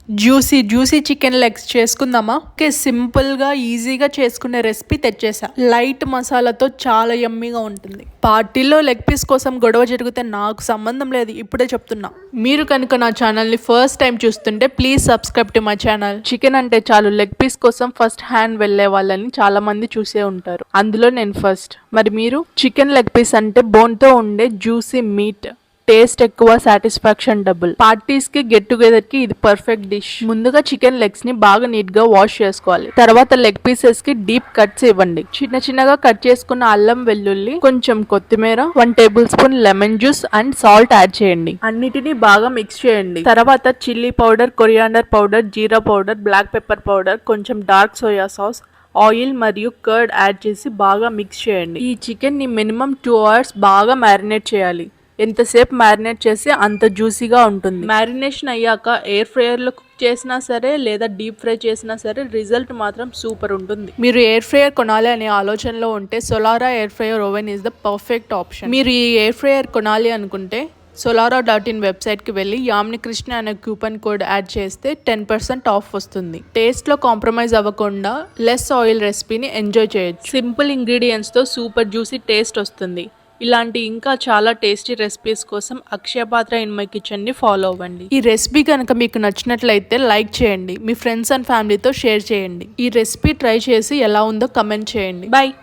Juicy chicken legs చేసుకుందామా? Okay, సింపుల్గా ఈజీగా చేసుకునే రెసిపీ తెచ్చేసా. లైట్ మసాలాతో చాలా యమ్మీగా ఉంటుంది. పార్టీలో లెగ్ పీస్ కోసం గొడవ జరిగితే నాకు సంబంధం లేదు, ఇప్పుడే చెప్తున్నా. మీరు కనుక నా ఛానల్ని ఫస్ట్ టైం చూస్తుంటే please subscribe to my channel. Chicken అంటే చాలు లెగ్ పీస్ కోసం ఫస్ట్ హ్యాండ్ వెళ్లే వాళ్ళని చాలా మంది చూసే ఉంటారు, అందులో నేను ఫస్ట్. మరి మీరు? చికెన్ లెగ్ పీస్ అంటే బోన్తో ఉండే జ్యూసీ మీట్, టేస్ట్ ఎక్కువ, సాటిస్ఫాక్షన్ డబుల్. పార్టీస్ కి, గెట్ టుగెదర్ కి ఇది పర్ఫెక్ట్ డిష్. ముందుగా చికెన్ లెగ్స్ ని బాగా నీట్ గా వాష్ చేసుకోవాలి. తర్వాత లెగ్ పీసెస్ కి డీప్ కట్స్ ఇవ్వండి. చిన్న చిన్నగా కట్ చేసుకున్న అల్లం వెల్లుల్లి, కొంచెం కొత్తిమీర, 1 table spoon lemon juice and salt add చేయండి. అన్నిటినీ బాగా మిక్స్ చేయండి. తర్వాత చిల్లీ పౌడర్, కొరియాండర్ పౌడర్, జీరా పౌడర్, బ్లాక్ పెప్పర్ పౌడర్, కొంచెం డార్క్ సోయా సాస్, ఆయిల్ మరియు కర్డ్ యాడ్ చేసి బాగా మిక్స్ చేయండి. ఈ చికెన్ ని మినిమం 2 hours బాగా మ్యారినేట్ చేయాలి. ఎంతసేపు మ్యారినేట్ చేస్తే అంత జ్యూసీగా ఉంటుంది. మ్యారినేషన్ అయ్యాక ఎయిర్ ఫ్రైయర్లో కుక్ చేసినా సరే లేదా డీప్ ఫ్రై చేసినా సరే రిజల్ట్ మాత్రం సూపర్ ఉంటుంది. మీరు ఎయిర్ ఫ్రైయర్ కొనాలి అనే ఆలోచనలో ఉంటే Solara air fryer oven is the perfect option. మీరు ఈ ఎయిర్ ఫ్రైయర్ కొనాలి అనుకుంటే solara.in వెబ్సైట్కి వెళ్ళి యామిని కృష్ణ అనే కూపన్ కోడ్ యాడ్ చేస్తే 10% ఆఫ్ వస్తుంది. టేస్ట్లో కాంప్రమైజ్ అవ్వకుండా లెస్ ఆయిల్ రెసిపీని ఎంజాయ్ చేయొచ్చు. సింపుల్ ఇంగ్రీడియంట్స్తో సూపర్ జ్యూసీ టేస్ట్ వస్తుంది. ఇలాంటి ఇంకా చాలా టేస్టీ రెసిపీస్ కోసం అక్షయ పాత్ర ఇన్ మై కిచెన్ని ఫాలో అవ్వండి. ఈ రెసిపీ కనుక మీకు నచ్చినట్లయితే లైక్ చేయండి, మీ ఫ్రెండ్స్ అండ్ ఫ్యామిలీతో షేర్ చేయండి. ఈ రెసిపీ ట్రై చేసి ఎలా ఉందో కమెంట్ చేయండి. బాయ్.